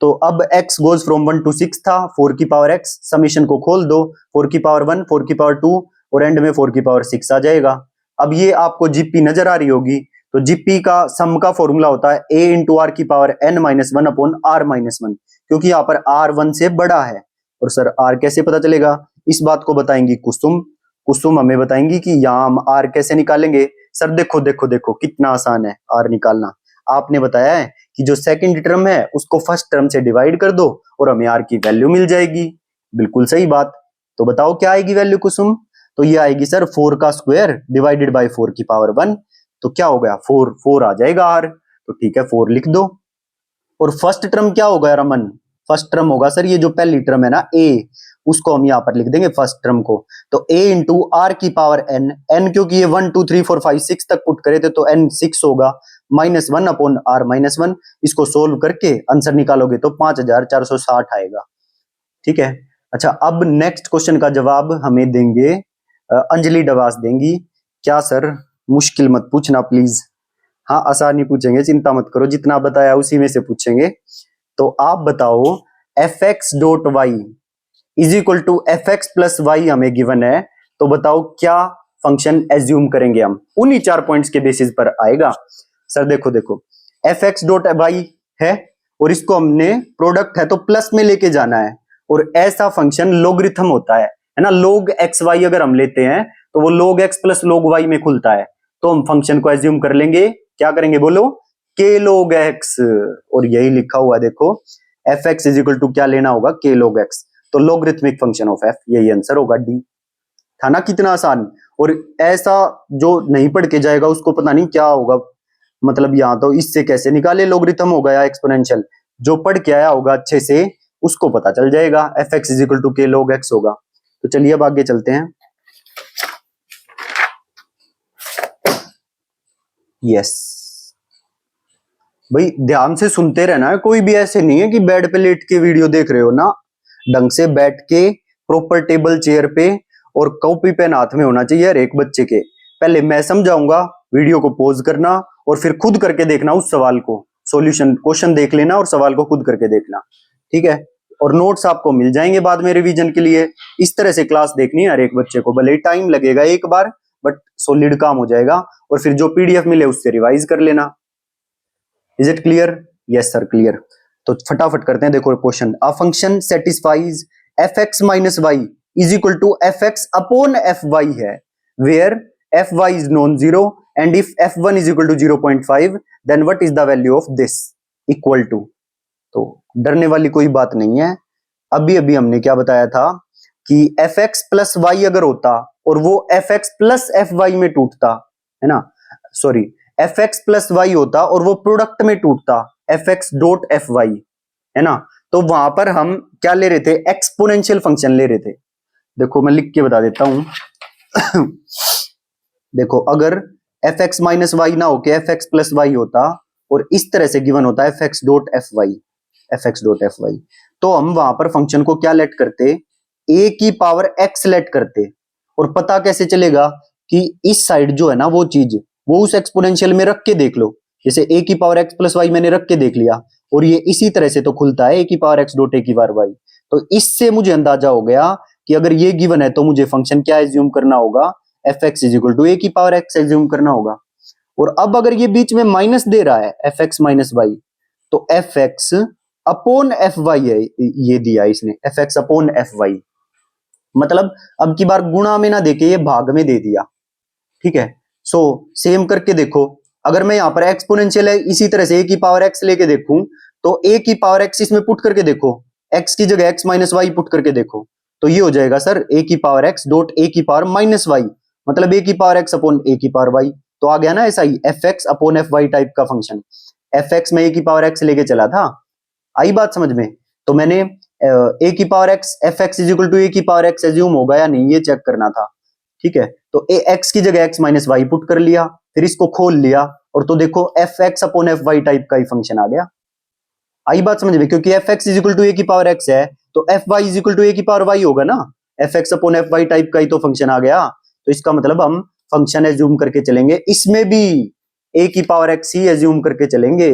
[SPEAKER 1] तो अब x गोज फ्रॉम 1 to 6 था, 4 की पावर x, समीशन को खोल दो, 4 की पावर 1, 4 की पावर 2 और एंड में 4 की पावर 6 आ जाएगा। अब ये आपको जीपी नजर आ रही होगी, तो जीपी का सम का फॉर्मूला होता है a इंटू आर की power n minus one upon r minus one, क्योंकि यहाँ पर r 1 से बड़ा है। और सर r कैसे पता चलेगा, इस बात को बताएंगी कुसुम। कुसुम हमें बताएंगी कि यहाँ हम r कैसे निकालेंगे। सर देखो देखो देखो कितना आसान है r निकालना। आपने बताया है कि जो सेकंड टर्म है उसको फर्स्ट टर्म से डिवाइड कर दो और हमें r की वैल्यू मिल जाएगी। बिल्कुल सही बात। तो बताओ क्या आएगी वैल्यू कुसुम। तो ये आएगी सर 4 का स्क्वायर डिवाइडेड बाय 4 की पावर 1। तो क्या हो गया 4 आ जाएगा r। तो ठीक है 4 लिख दो। और फर्स्ट टर्म क्या होगा रमन, फर्स्ट टर्म होगा सर ये जो पहली टर्म है ना a, उसको हम यहाँ पर लिख देंगे फर्स्ट टर्म को। तो a इंटू आर की पावर n क्योंकि ये 1 2 3 4 5 6 तक पुट करे थे तो n 6 होगा, minus one upon r minus one. इसको सोल्व करके आंसर निकालोगे तो 5460 आएगा। ठीक है। अच्छा अब नेक्स्ट क्वेश्चन का जवाब हमें देंगे अंजलि डवास देंगी। क्या सर, मुश्किल मत पूछना प्लीज। हाँ आसानी पूछेंगे, चिंता मत करो, जितना बताया उसी में से पूछेंगे। तो आप बताओ F x dot Y is equal to F x plus y हमें गिवन है, तो बताओ क्या फंक्शन एज्यूम करेंगे हम, उन्हीं 4 पॉइंट्स के बेसिस पर आएगा। सर देखो देखो एफ एक्स डॉट वाई है और इसको हमने प्रोडक्ट है तो प्लस में लेके जाना है, और ऐसा फंक्शन लोगरिथम होता है ना, लोग एक्स वाई अगर हम लेते हैं तो वो लोग एक्स प्लस लोग वाई में खुलता है। तो हम फंक्शन को एज्यूम कर लेंगे, क्या करेंगे बोलो, के लोग एक्स। और यही लिखा हुआ है देखो f x is equal to क्या लेना होगा, के लोग एक्स। तो लोगरिथमिक फंक्शन ऑफ एफ, यही आंसर होगा डी। था ना कितना आसान। और ऐसा जो नहीं पढ़ के जाएगा उसको पता नहीं क्या होगा, मतलब यहाँ तो इससे कैसे निकाले लोगरिथम होगा या एक्सपोनेंशियल, जो पढ़ के आया होगा अच्छे से उसको पता चल जाएगा f x is equal to k log x होगा। तो चलिए अब आगे चलते हैं। यस भाई ध्यान से सुनते रहना है, कोई भी ऐसे नहीं है कि बेड पे लेट के वीडियो देख रहे हो ना, ढंग से बैठ के प्रॉपर टेबल चेयर पे, और कॉपी पेन हाथ में होना चाहिए हर एक बच्चे के। पहले मैं समझाऊंगा, वीडियो को पॉज करना और फिर खुद करके देखना उस सवाल को, सॉल्यूशन क्वेश्चन देख लेना और सवाल को खुद करके देखना। ठीक है, और नोट्स आपको मिल जाएंगे बाद में रिवीजन के लिए। इस तरह से क्लास देखनी है हर एक बच्चे को, भले ही टाइम लगेगा एक बार बट सॉलिड काम हो जाएगा, और फिर जो पीडीएफ मिले उससे रिवाइज कर लेना। Is it clear? Yes sir clear. तो फटाफट करते हैं, देखो question, a function satisfies f x minus y is equal to F x upon f y है, where f Y is non zero and if f one is equal to 0.5 then what is the value of this equal to. तो डरने वाली कोई बात नहीं है। अभी अभी हमने क्या बताया था कि एफ एक्स प्लस वाई अगर होता और वो f x plus F Y में टूटता, है ना, sorry f x plus y होता और वो प्रोडक्ट में टूटता f x dot F y, है ना, तो वहां पर हम क्या ले रहे थे, एक्सपोनेंशियल फंक्शन ले रहे थे। देखो मैं लिख के बता देता हूं देखो अगर एफ एक्स माइनस वाई ना होके एफ एक्स प्लस वाई होता और इस तरह से गिवन होता f x dot F y, f x dot F y, तो हम वहां पर फंक्शन को क्या लेट करते, ए की पावर एक्स लेट करते। और पता कैसे चलेगा कि इस साइड जो है ना वो चीज वो उस एक्सपोनेंशियल में रख के देख लो, जैसे ए की पावर एक्स प्लस वाई मैंने रख के देख लिया और ये इसी तरह से तो खुलता है ए की पावर एक्स डॉट ए की पावर वाई। तो इससे मुझे अंदाजा हो गया कि अगर ये गिवन है तो मुझे फंक्शन क्या एज्यूम करना होगा, f x is equal to ए की पावर एक्स एज्यूम करना होगा। और अब अगर ये बीच में माइनस दे रहा है एफ एक्स माइनस वाई, तो F x upon f y है, ये दिया इसने f x upon f y, मतलब अब की बार गुणा में ना देके ये भाग में दे दिया। ठीक है, सो सेम करके देखो, अगर मैं यहाँ पर एक्सपोनेंशियल है इसी तरह से ए की पावर एक्स लेके देखूं तो ए की पावर एक्स इसमें पुट करके देखो, एक्स की जगह एक्स माइनस वाई पुट करके देखो, तो ये हो जाएगा सर ए की पावर एक्स डॉट ए की पावर माइनस वाई, मतलब ए की पावर एक्स अपॉन ए की पावर वाई। तो आ गया ना ऐसा ही f x upon f Y type का फंक्शन। एफ एक्स में ए की पावर एक्स लेके चला था, आई बात समझ में। तो मैंने ए की power x f x is equal to ए की पावर एक्स एज्यूम होगा या नहीं ये चेक करना था। ठीक है, तो ए एक्स की जगह एक्स माइनस वाई पुट कर लिया, फिर इसको खोल लिया और तो देखो f x upon f Y type का ही फंक्शन आ गया। आई बात समझ में, क्योंकि f x is equal to ए की पावर एक्स है तो f Y is equal to ए की पावर वाई होगा ना, f x upon f Y type का ही तो फंक्शन आ गया। तो इसका मतलब हम फंक्शन एज्यूम करके चलेंगे, इसमें भी ए की पावर एक्स ही एज्यूम करके चलेंगे।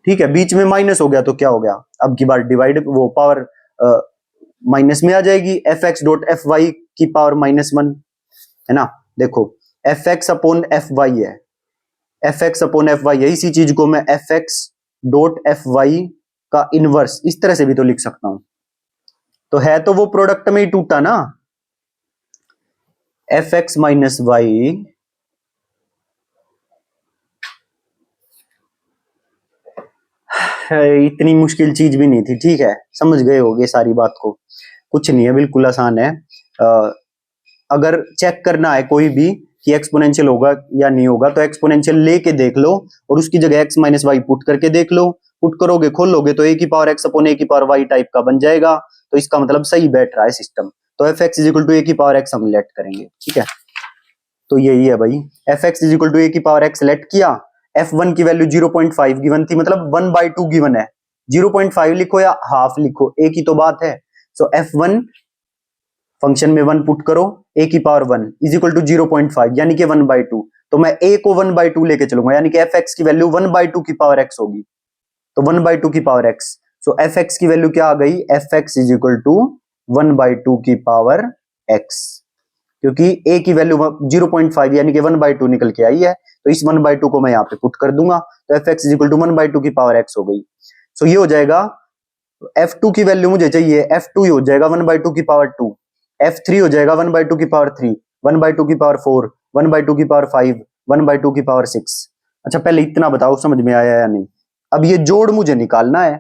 [SPEAKER 1] ठीक है, बीच में माइनस हो गया तो क्या हो गया, अब की बार डिवाइड वो पावर माइनस में आ जाएगी, f x dot F y की पावर -1 है ना। देखो f x upon f y है, F x upon f y है, इसी चीज को मैं f x dot F y का इनवर्स इस तरह से भी तो लिख सकता हूं। तो है तो वो प्रोडक्ट में ही टूटा ना, एफ एक्स माइनस वाई इतनी मुश्किल चीज भी नहीं थी। ठीक है, समझ गए होगे सारी बात को, कुछ नहीं है, बिल्कुल आसान है। अगर चेक करना है कोई भी कि एक्सपोनेंशियल होगा या नहीं होगा तो एक्सपोनेंशियल लेके देख लो और उसकी जगह एक्स माइनस वाई पुट करके देख लो, पुट करोगे खोलोगे तो ए की पावर एक्स अपॉन ए की पावर वाई टाइप का बन जाएगा। तो इसका मतलब सही बैठ रहा है सिस्टम। तो F x is equal to ए की पावर एक्स हम लेट करेंगे। ठीक है, तो यही है भाई, F x is equal to ए की पावर एक्स लेट किया, f1 की वैल्यू 0.5 गिवन थी, मतलब 1/2 गिवन है, 0.5 लिखो या हाफ लिखो एक ही तो बात है। सो f1 फंक्शन में 1 पुट करो, a की पावर 1 इज इक्वल टू 0.5 यानी कि 1/2। तो मैं a को 1/2 लेके चलूंगा यानी कि fx की वैल्यू 1/2 की पावर x होगी, तो 1/2 की पावर x। सो fx की वैल्यू क्या आ गई, fx इज इक्वल टू 1/2 की पावर x, क्योंकि a की वैल्यू 0.5 यानी कि 1/2 निकल के आई है, तो इस 1/2 को मैं यहाँ पे पुट कर दूंगा तो fx इज इक्वल टू 1/2 की पावर x हो गई। सो ये हो जाएगा, f2 की वैल्यू मुझे चाहिए, f2 ही हो जाएगा 1/2 की पावर 2, f3 हो जाएगा 1/2 की पावर 3, 1/2 की पावर 4, 1/2 की पावर 5, 1/2 की पावर 6। अच्छा पहले इतना बताओ समझ में आया या नहीं। अब ये जोड़ मुझे निकालना है।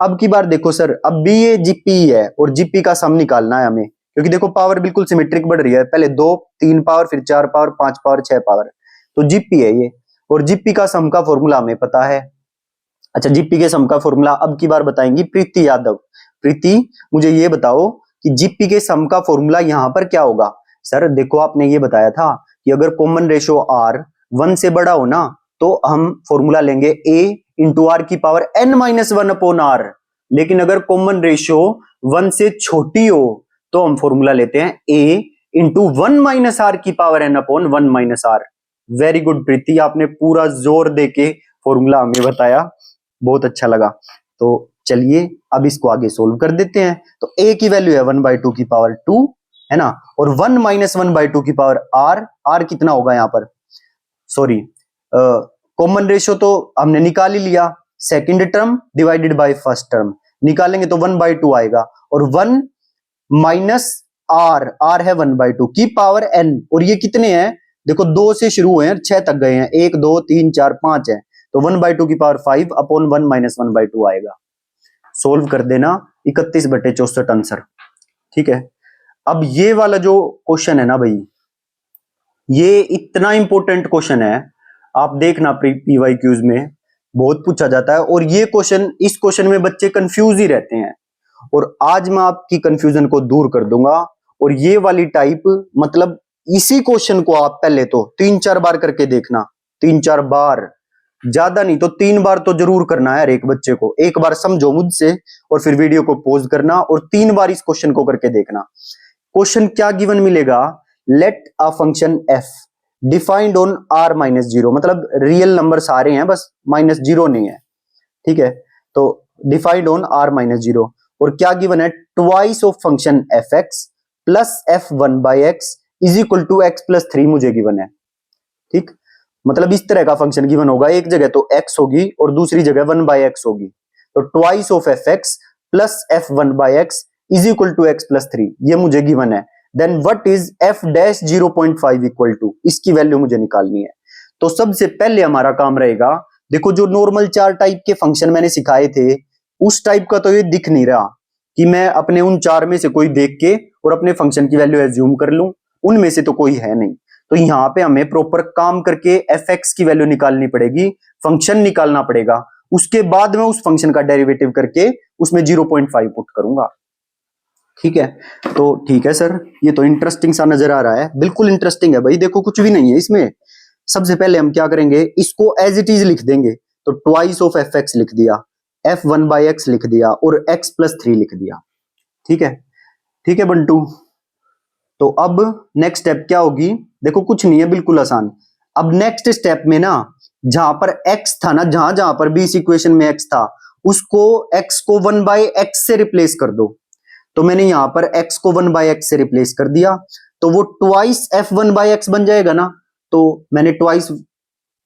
[SPEAKER 1] अब की बार देखो सर, अब भी ये जीपी है और जीपी का सम निकालना है हमें, क्योंकि देखो पावर बिल्कुल सिमेट्रिक बढ़ रही है, पहले 2 3 पावर फिर 4 पावर 5 पावर 6 पावर, तो जीपी है ये, और जीपी का सम का फॉर्मूला हमें पता है। अच्छा जीपी के सम का फॉर्मूला अब की बार बताएंगी प्रीति यादव। प्रीति मुझे ये बताओ कि जीपी के सम का फॉर्मूला यहां पर क्या होगा। सर देखो आपने ये बताया था कि अगर कॉमन रेशियो आर 1 से बड़ा हो ना तो हम फॉर्मूला लेंगे a इंटू आर की पावर n-1 अपॉन आर, लेकिन अगर कॉमन रेशियो 1 से छोटी हो तो हम फॉर्मूला लेते हैं a इंटू 1 - आर की power n upon 1 - r. Very good Preeti, आपने पूरा जोर देके फॉर्मूला हमें बताया, बहुत अच्छा लगा। तो चलिए अब इसको आगे सोल्व कर देते हैं। तो a की वैल्यू है 1/2 की पावर 2 है ना, और 1 - 1/2 की पावर r कितना होगा यहाँ पर, सॉरी कॉमन रेशियो तो हमने निकाल ही लिया, second term divided by first term निकालेंगे तो 1/2 आएगा, और 1 - r है 1/2 की पावर n, और ये कितने हैं देखो 2 से शुरू हुए हैं 6 तक गए हैं, 1 2 3 4 5 है, तो 1/2 की पावर 5 अपॉन 1 - 1/2 आएगा। सोल्व कर देना 31/64 आंसर। ठीक है, अब ये वाला जो क्वेश्चन है ना भाई, ये इतना इंपॉर्टेंट क्वेश्चन है, आप देखना पीवाईक्यूज में बहुत पूछा जाता है, और ये क्वेश्चन, इस क्वेश्चन में बच्चे कंफ्यूज ही रहते हैं, और आज मैं आपकी कंफ्यूजन को दूर कर दूंगा। और ये वाली टाइप मतलब इसी क्वेश्चन को आप पहले तो 3-4 बार करके देखना, 3-4 बार, ज्यादा नहीं तो 3 बार तो जरूर करना है हर एक बच्चे को। एक बार समझो मुझसे और फिर वीडियो को पॉज करना और 3 बार इस क्वेश्चन को करके देखना। क्वेश्चन क्या गिवन मिलेगा, let a function f defined on r - 0, मतलब रियल नंबर सारे हैं बस -0 नहीं है। ठीक है, तो डिफाइंड ऑन r - 0, और क्या गिवन है, twice of function fx plus f1/x is equal to x + 3 मुझे गिवन है। ठीक, मतलब इस तरह का फंक्शन गिवन होगा, एक जगह तो x होगी और दूसरी जगह 1/x होगी, तो twice of fx plus f1/x is equal to x + 3 ये मुझे गिवन है। Then what is f dash 0.5 equal to, इसकी वैल्यू मुझे निकालनी है। तो सबसे पहले हमारा काम रहेगा, देखो जो नॉर्मल 4 टाइप के फंक्शन मैंने सिखाए थे उस टाइप का तो ये दिख नहीं रहा कि मैं अपने उन 4 में से कोई देख के और अपने फंक्शन की वैल्यू एज्यूम कर लूं, उनमें से तो कोई है नहीं। तो यहाँ पे हमें प्रॉपर काम करके fx की वैल्यू निकालनी पड़ेगी, फंक्शन निकालना पड़ेगा, उसके बाद मैं उस फंक्शन का डेरिवेटिव करके उसमें 0.5 पुट करूंगा। ठीक है, तो ठीक है सर, ये तो इंटरेस्टिंग सा नजर आ रहा है, बिल्कुल इंटरेस्टिंग है भाई। देखो कुछ भी नहीं है इसमें, सबसे पहले हम क्या करेंगे, इसको एज इट इज लिख देंगे, तो ट्वाइस ऑफ एफ एक्स लिख दिया, f1/x लिख दिया और x+3 लिख दिया। ठीक है, ठीक है बंटू। तो अब नेक्स्ट स्टेप क्या होगी, देखो कुछ नहीं है, बिल्कुल आसान। अब नेक्स्ट स्टेप में ना जहां पर x था ना, जहां जहां पर भी इस इक्वेशन में x था, उसको x को 1/x से रिप्लेस कर दो। तो मैंने यहां पर x को 1/x से रिप्लेस कर दिया, तो वो ट्वाइस f1/x बन जाएगा ना। तो मैंने ट्वाइस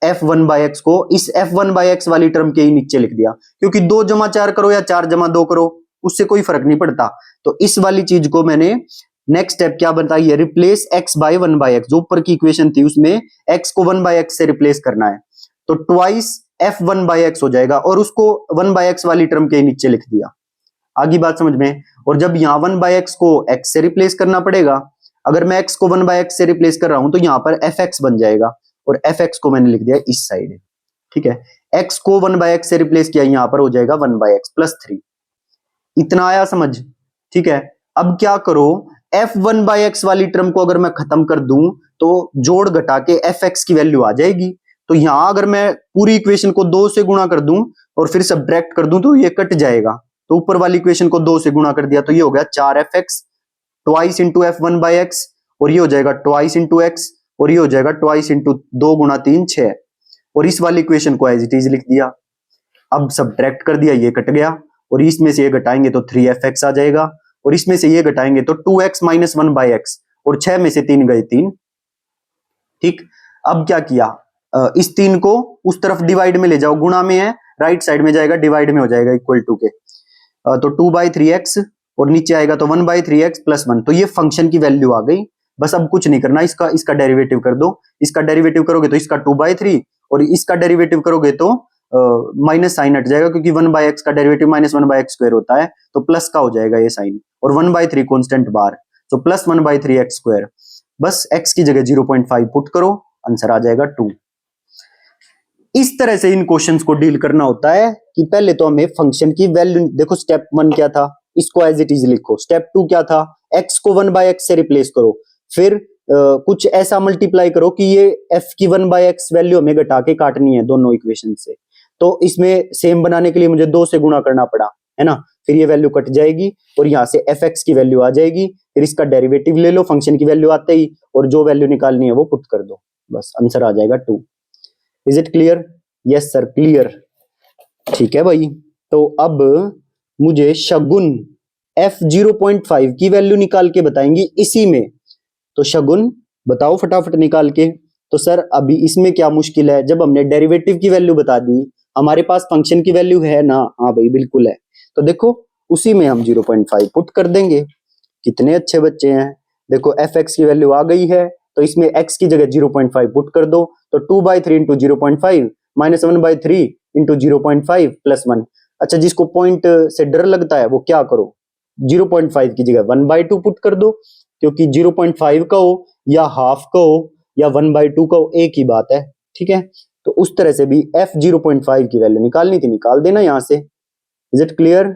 [SPEAKER 1] f1/x को इस f1/x वाली टर्म के ही नीचे लिख दिया, क्योंकि 2 जमा 4 करो या 4 जमा 2 करो उससे कोई फर्क नहीं पड़ता। तो इस वाली चीज को मैंने नेक्स्ट स्टेप क्या बताइए, रिप्लेस x बाय 1/x, जो ऊपर की इक्वेशन थी उसमें x को 1/x से रिप्लेस करना है। तो ट्वाइस f1/x हो जाएगा और उसको 1/x वाली टर्म के नीचे लिख दिया। आगे बात समझ में। और जब यहां 1/x को x से रिप्लेस करना पड़ेगा, अगर मैं x को 1/x से रिप्लेस कर रहा हूं तो यहां पर fx बन जाएगा, और fx को मैंने लिख दिया इस साइड। ठीक है, x को 1/x से रिप्लेस किया, यहां पर हो जाएगा 1/x+3। इतना आया समझ। ठीक है, अब क्या करो, f1/x वाली टर्म को अगर मैं खत्म कर दूं तो जोड़ घटा के fx की वैल्यू आ जाएगी। तो यहां अगर मैं पूरी इक्वेशन को 2 से गुणा कर दूं और फिर सब्ट्रैक्ट कर दूं तो ये कट जाएगा। तो ऊपर वाली इक्वेशन को 2 से गुणा कर दिया तो ये हो गया 4fx ट्वाइस इंटू f1/x, और ये हो जाएगा ट्वाइस इंटू एक्स, और ये हो जाएगा ट्वाइस इंटू 2 गुणा 3 6, और इस वाली इक्वेशन को एज इट इज लिख दिया। अब सब्ट्रैक्ट कर दिया, ये कट गया, और इसमें से ये घटाएंगे तो 3fx आ जाएगा, और इसमें से ये घटाएंगे तो 2x माइनस 1/x, और 6 में से 3 गए 3। ठीक, अब क्या किया, इस 3 को उस तरफ डिवाइड में ले जाओ, गुणा में है, राइट साइड में जाएगा, डिवाइड में हो जाएगा इक्वल टू के। तो 2/3x और नीचे आएगा तो 1/3x+1। तो ये फंक्शन की वैल्यू आ गई। बस अब कुछ नहीं करना, इसका डेरिवेटिव कर दो। इसका डेरिवेटिव करोगे तो इसका 2/3, और इसका डेरिवेटिव करोगे तो माइनस साइन हट जाएगा, क्योंकि 1/x का डेरिवेटिव -1/x² होता है, तो प्लस का हो जाएगा ये साइन, और 1/3 कॉन्स्टेंट बार, तो प्लस 1/3x²। बस x की जगह 0.5 पुट करो, आंसर आ जाएगा 2। इस तरह से इन क्वेश्चंस को डील करना होता है कि पहले तो हमें फंक्शन की वैल्यू देखो, स्टेप 1 क्या था, इसको एज इट इज लिखो। स्टेप 2 क्या था, x को 1/x से रिप्लेस करो, फिर कुछ ऐसा मल्टीप्लाई करो कि ये f की 1/x वैल्यू हमें घटा के काटनी है दोनों इक्वेशन से। तो इसमें सेम बनाने के लिए मुझे 2 से गुणा करना पड़ा, है ना। फिर ये वैल्यू कट जाएगी और यहां से fx की वैल्यू आ जाएगी, फिर इसका डेरिवेटिव ले लो फंक्शन की वैल्यू आते ही, और जो वैल्यू निकालनी है वो पुट कर दो, बस आंसर आ जाएगा 2। Is it clear? Yes sir, clear. ठीक है भाई, तो अब मुझे शगुन f0.5 की वैल्यू निकाल के बताएंगी इसी में। तो शगुन बताओ फटाफट निकाल के। तो सर अभी इसमें क्या मुश्किल है, जब हमने डेरिवेटिव की वैल्यू बता दी, हमारे पास फंक्शन की वैल्यू है ना। हाँ भाई बिल्कुल है, तो देखो उसी में हम 0.5 पुट कर देंगे। कितने अच्छे बच्चे हैं, देखो fx की वैल्यू आ गई है, तो इसमें x की जगह 0.5 पुट कर दो, तो 2/3 इंटू 0.5 माइनस 1/3 इंटू 0.5 प्लस 1। अच्छा, जिसको पॉइंट से डर लगता है वो क्या करो, 0.5 की जगह 1/2 पुट कर दो, क्योंकि 0.5 का हो या हाफ का हो या 1/2 का हो, एक ही बात है। ठीक है, तो उस तरह से भी f0.5 की वैल्यू निकालनी थी, निकाल देना यहां से। Is it clear?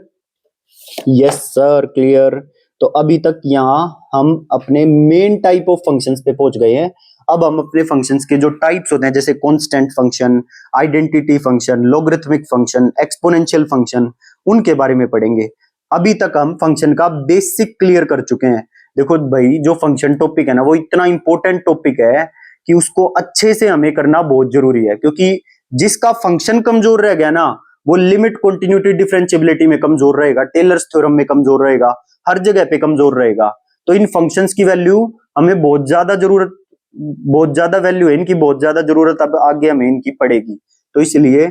[SPEAKER 1] Yes sir, clear. तो अभी तक यहाँ हम अपने मेन टाइप ऑफ फंक्शंस पे पहुंच गए हैं। अब हम अपने फंक्शंस के जो टाइप्स होते हैं, जैसे constant function, identity function, logarithmic function, exponential function, उनके बारे में पढ़ेंगे। अभी तक हम फंक्शन का बेसिक क्लियर कर चुके हैं। देखो भाई, जो फंक्शन टॉपिक है ना, वो इतना इंपॉर्टेंट टॉपिक है कि उसको अच्छे से हमें करना बहुत जरूरी है, क्योंकि जिसका फंक्शन कमजोर रह गया ना, वो लिमिट कंटिन्यूटी डिफरेंशिएबिलिटी में कमजोर रहेगा, टेलर्स थ्योरम में कमजोर रहेगा, हर जगह पे कमजोर रहेगा। तो इन फंक्शंस की वैल्यू हमें बहुत ज्यादा वैल्यू है इनकी, बहुत ज्यादा जरूरत अब आगे हमें इनकी पड़ेगी। तो इसलिए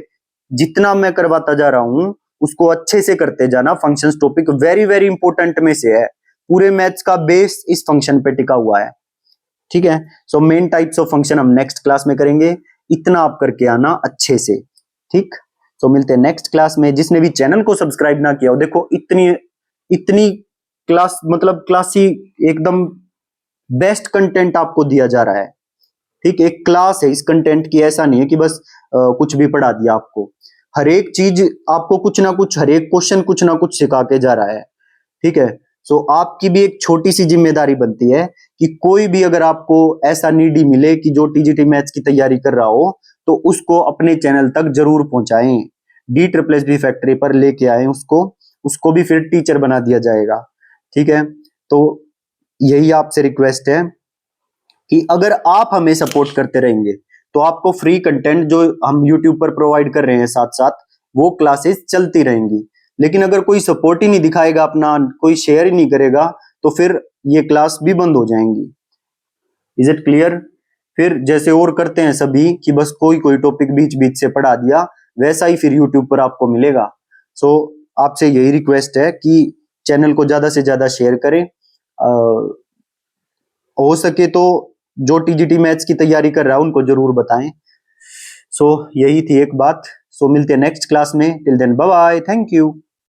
[SPEAKER 1] जितना मैं करवाता जा रहा हूं उसको अच्छे से करते जाना। Functions topic very very important में से है, पूरे मैथ्स का बेस इस फंक्शन पे टिका हुआ है। ठीक है, so main types of function हम नेक्स्ट क्लास में करेंगे, इतना आप करके आना अच्छे से। ठीक, तो मिलते हैं नेक्स्ट क्लास में। जिसने भी चैनल को सब्सक्राइब ना किया हो, देखो इतनी क्लास, मतलब क्लासी एकदम बेस्ट कंटेंट आपको दिया जा रहा है। ठीक, एक क्लास है इस कंटेंट की, ऐसा नहीं है कि बस कुछ भी पढ़ा दिया आपको। हर एक चीज आपको कुछ ना कुछ, हर एक क्वेश्चन कुछ ना कुछ सिखा के जा रहा है। ठीक है, सो आपकी भी एक छोटी सी जिम्मेदारी बनती है कि कोई भी अगर आपको ऐसा नीडी मिले कि जो टीजीटी मैथ्स की तैयारी कर रहा हो, तो तो उसको अपने चैनल तक जरूर पहुंचाएं। D+B फैक्ट्री पर लेके आए उसको भी फिर टीचर बना दिया जाएगा। ठीक है, तो यही आपसे रिक्वेस्ट है कि अगर आप हमें सपोर्ट करते रहेंगे तो आपको फ्री कंटेंट जो हम यूट्यूब पर प्रोवाइड कर रहे हैं साथ साथ वो क्लासेस चलती रहेंगी। लेकिन अगर कोई सपोर्ट ही नहीं दिखाएगा, अपना कोई शेयर ही नहीं करेगा, तो फिर ये क्लास भी बंद हो जाएंगी। Is it clear? फिर जैसे और करते हैं सभी कि बस कोई कोई टॉपिक बीच बीच से पढ़ा दिया, वैसा ही फिर यूट्यूब पर आपको मिलेगा। सो आपसे यही रिक्वेस्ट है कि चैनल को ज्यादा से ज्यादा शेयर करें। हो सके तो जो टीजीटी मैथ्स की तैयारी कर रहा है उनको जरूर बताएं। सो यही थी एक बात। सो मिलते हैं नेक्स्ट क्लास में। Till then bye bye, thank you.